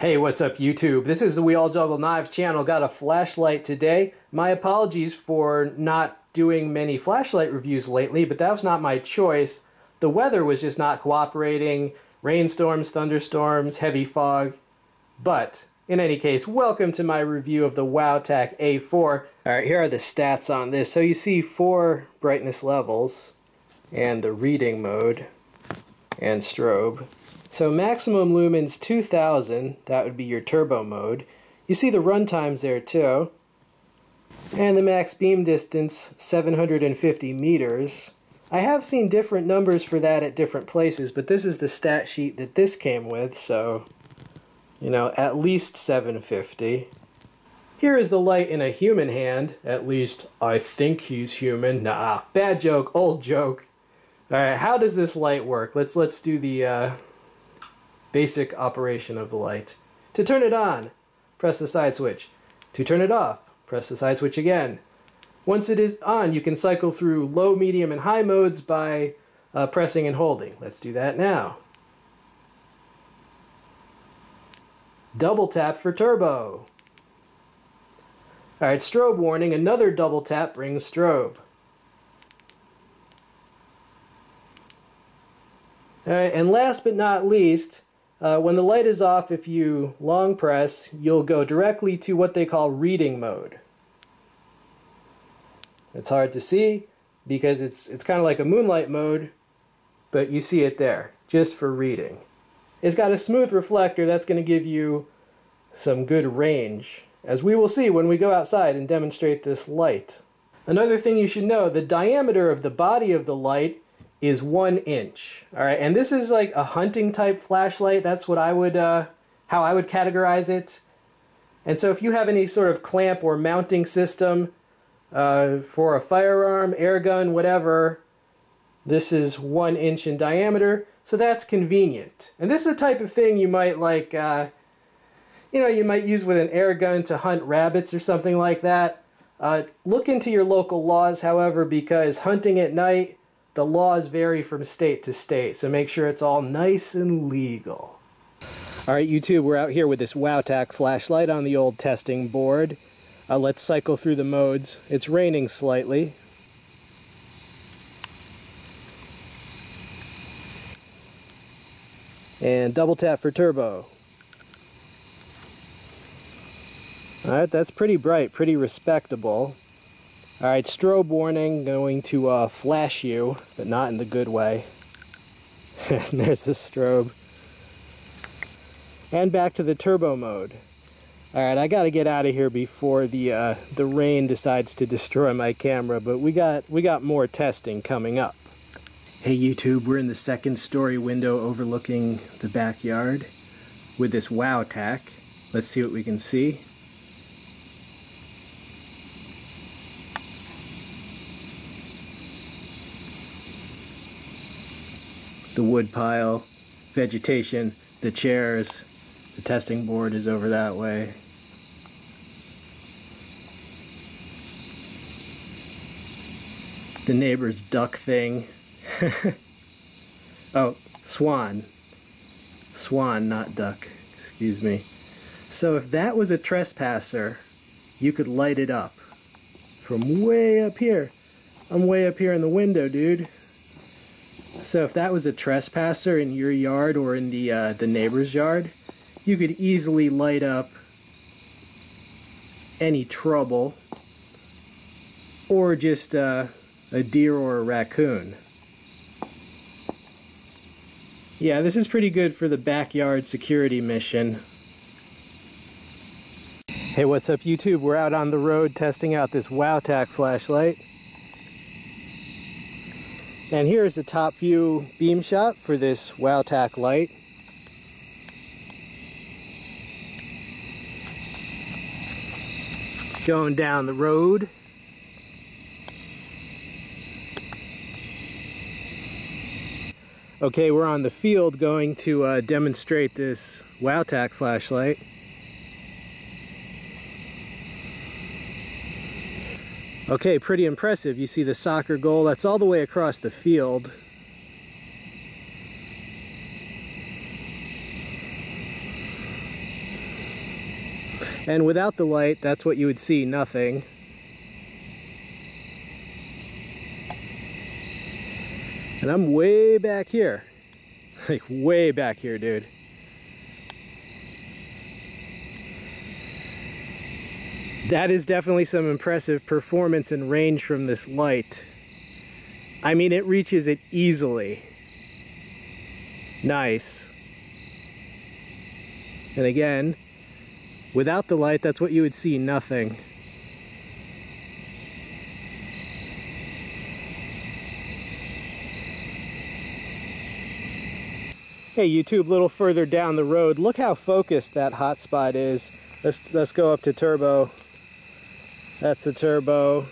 Hey, what's up YouTube? This is the We All Juggle Knives channel. Got a flashlight today. My apologies for not doing many flashlight reviews lately, but that was not my choice. The weather was just not cooperating. Rainstorms, thunderstorms, heavy fog. But, in any case, welcome to my review of the Wowtac A4. Alright, here are the stats on this. So you see 4 brightness levels, and the reading mode, and strobe. So maximum lumens 2000, that would be your turbo mode. You see the run times there too. And the max beam distance, 750 meters. I have seen different numbers for that at different places, but this is the stat sheet that this came with, so, you know, at least 750. Here is the light in a human hand. At least, I think he's human. Nah, bad joke, old joke. Alright, how does this light work? Let's do the basic operation of the light. To turn it on, press the side switch. To turn it off, press the side switch again. Once it is on, you can cycle through low, medium, and high modes by pressing and holding. Let's do that now. Double tap for turbo. Alright, strobe warning. Another double tap brings strobe. Alright, and last but not least, when the light is off, if you long press, you'll go directly to what they call reading mode. It's hard to see because it's kind of like a moonlight mode, but you see it there, just for reading. It's got a smooth reflector that's going to give you some good range, as we will see when we go outside and demonstrate this light. Another thing you should know, the diameter of the body of the light is 1 inch. Alright, and this is like a hunting type flashlight. That's what I would, how I would categorize it. And so if you have any sort of clamp or mounting system for a firearm, air gun, whatever, this is 1 inch in diameter, so that's convenient. And this is the type of thing you might like, you know, you might use with an air gun to hunt rabbits or something like that. Look into your local laws, however, because hunting at night, the laws vary from state to state, so make sure it's all nice and legal. Alright YouTube, we're out here with this Wowtac flashlight on the old testing board. Let's cycle through the modes. It's raining slightly. And double tap for turbo. Alright, that's pretty bright, pretty respectable. Alright, strobe warning, going to flash you, but not in the good way. And there's the strobe. And back to the turbo mode. Alright, I gotta get out of here before the rain decides to destroy my camera, but we got more testing coming up. Hey YouTube, we're in the second story window overlooking the backyard with this Wowtac. Let's see what we can see. The wood pile, vegetation, the chairs, the testing board is over that way. The neighbor's duck thing. Oh, swan. Swan, not duck. Excuse me. So if that was a trespasser, you could light it up from way up here. I'm way up here in the window, dude. So if that was a trespasser in your yard or in the neighbor's yard, you could easily light up any trouble, or just a deer or a raccoon. Yeah, this is pretty good for the backyard security mission. Hey, what's up YouTube? We're out on the road testing out this Wowtac flashlight. And here's the top view beam shot for this Wowtac light. Going down the road. Okay, we're on the field going to demonstrate this Wowtac flashlight. Okay, pretty impressive. You see the soccer goal, that's all the way across the field. And without the light, that's what you would see, nothing. And I'm way back here. Like way back here, dude. That is definitely some impressive performance and range from this light. I mean, it reaches it easily. Nice. And again, without the light, that's what you would see, nothing. Hey YouTube, a little further down the road, look how focused that hotspot is. Let's go up to turbo. That's the turbo.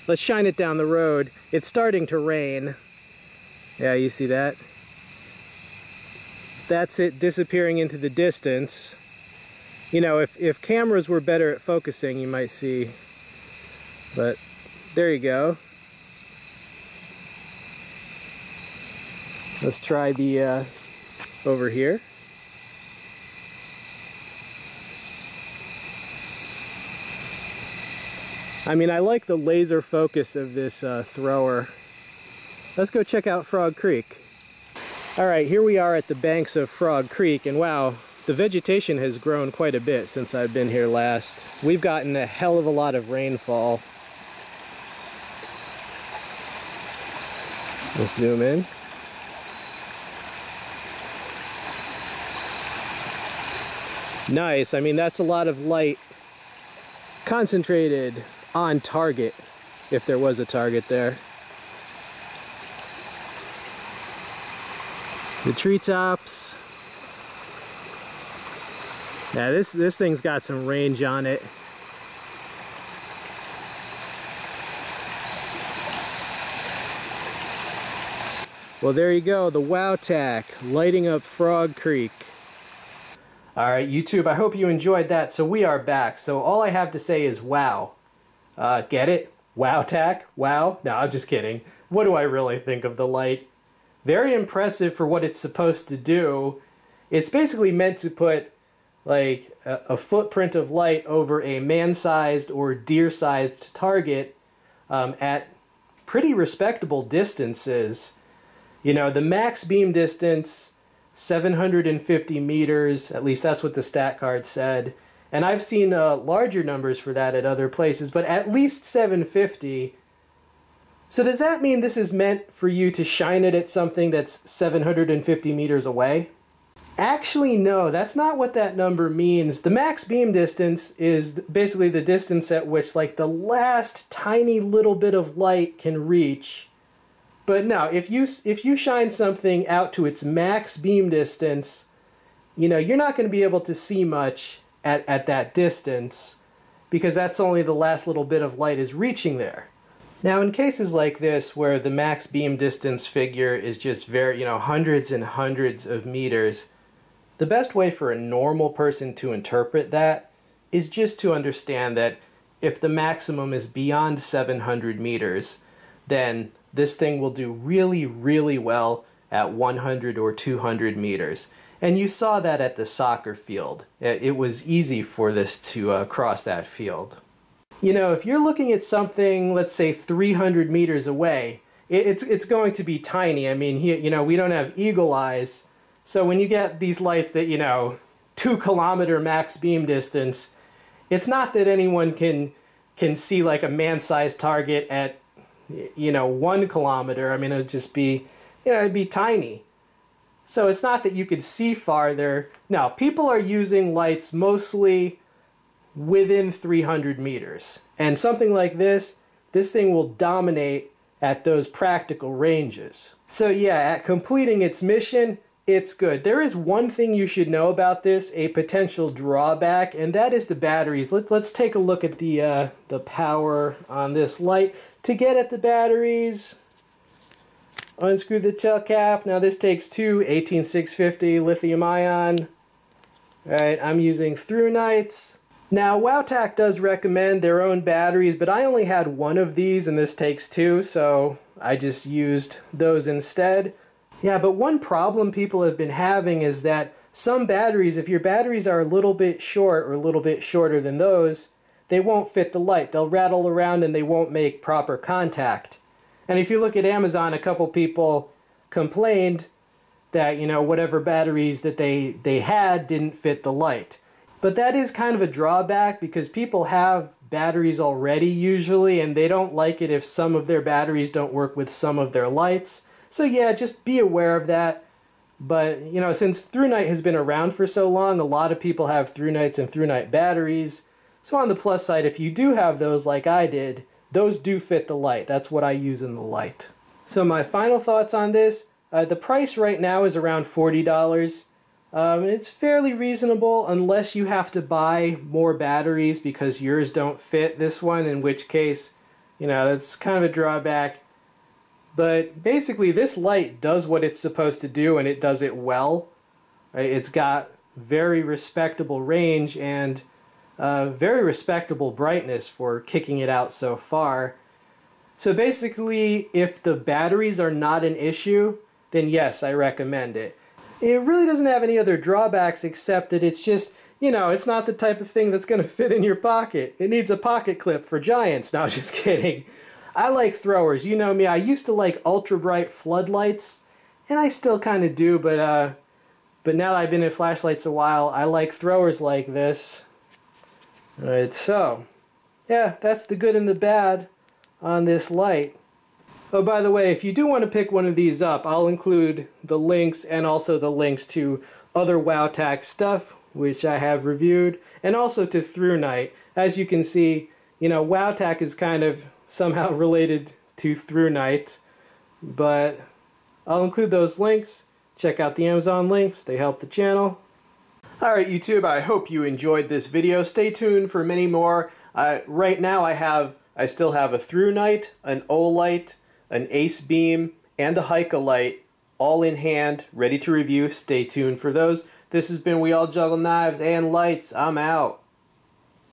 Let's shine it down the road. It's starting to rain. Yeah, you see that? That's it disappearing into the distance. You know, if cameras were better at focusing, you might see. But there you go. Let's try the over here. I mean, I like the laser focus of this thrower. Let's go check out Frog Creek. All right, here we are at the banks of Frog Creek, and wow, the vegetation has grown quite a bit since I've been here last. We've gotten a hell of a lot of rainfall. Let's zoom in. Nice. I mean, that's a lot of light concentrated on target, if there was a target there. The treetops. Yeah, this thing's got some range on it. Well, there you go, the Wowtac lighting up Frog Creek. Alright YouTube, I hope you enjoyed that. So we are back. So all I have to say is wow. Get it? Wowtac? Wow? No, I'm just kidding. What do I really think of the light? Very impressive for what it's supposed to do. It's basically meant to put like a footprint of light over a man-sized or deer-sized target at pretty respectable distances. You know, the max beam distance, 750 meters, at least that's what the stat card said. And I've seen larger numbers for that at other places, but at least 750. So does that mean this is meant for you to shine it at something that's 750 meters away? Actually, no, that's not what that number means. The max beam distance is basically the distance at which like the last tiny little bit of light can reach. But no, if you shine something out to its max beam distance, you know, you're not going to be able to see much at that distance because that's only the last little bit of light is reaching there. Now, in cases like this where the max beam distance figure is just very, you know, hundreds and hundreds of meters, the best way for a normal person to interpret that is just to understand that if the maximum is beyond 700 meters, then this thing will do really, really well at 100 or 200 meters. And you saw that at the soccer field. It was easy for this to cross that field. You know, if you're looking at something, let's say 300 meters away, it's going to be tiny. I mean, you know, we don't have eagle eyes. So when you get these lights that, you know, 2-kilometer max beam distance, it's not that anyone can see like a man-sized target at, you know, 1 kilometer. I mean, it'd just be, you know, it'd be tiny. So it's not that you could see farther. No, people are using lights mostly within 300 meters. And something like this thing will dominate at those practical ranges. So yeah, at completing its mission, it's good. There is one thing you should know about this, a potential drawback, and that is the batteries. Let's take a look at the power on this light. To get at the batteries, unscrew the tail cap. Now this takes two 18650 lithium ion. Alright, I'm using THRUNITEs. Now Wowtac does recommend their own batteries, but I only had one of these and this takes two, so I just used those instead. Yeah, but one problem people have been having is that some batteries, if your batteries are a little bit short or a little bit shorter than those, they won't fit the light. They'll rattle around and they won't make proper contact. And if you look at Amazon, a couple people complained that, you know, whatever batteries that they had didn't fit the light. But that is kind of a drawback because people have batteries already usually, and they don't like it if some of their batteries don't work with some of their lights. So yeah, just be aware of that. But, you know, since THRUNITE has been around for so long, a lot of people have THRUNITEs and THRUNITE batteries. So on the plus side, if you do have those like I did, those do fit the light. That's what I use in the light. So my final thoughts on this, the price right now is around $40. It's fairly reasonable unless you have to buy more batteries because yours don't fit this one, in which case, you know, that's kind of a drawback. But basically this light does what it's supposed to do, and it does it well. Right? It's got very respectable range and very respectable brightness for kicking it out so far. So basically, if the batteries are not an issue, then yes, I recommend it. It really doesn't have any other drawbacks except that it's just, you know, it's not the type of thing that's going to fit in your pocket. It needs a pocket clip for giants. No, just kidding. I like throwers. You know me, I used to like ultra bright floodlights, and I still kind of do, but now that I've been in flashlights a while, I like throwers like this. Alright, so, yeah, that's the good and the bad on this light. Oh, by the way, if you do want to pick one of these up, I'll include the links and also the links to other Wowtac stuff, which I have reviewed, and also to THRUNITE. As you can see, you know, Wowtac is kind of somehow related to THRUNITE, but I'll include those links. Check out the Amazon links, they help the channel. Alright YouTube, I hope you enjoyed this video. Stay tuned for many more. Right now I still have a THRUNITE, an Olight, an Ace Beam, and a Hikalite, all in hand, ready to review. Stay tuned for those. This has been We All Juggle Knives and Lights. I'm out.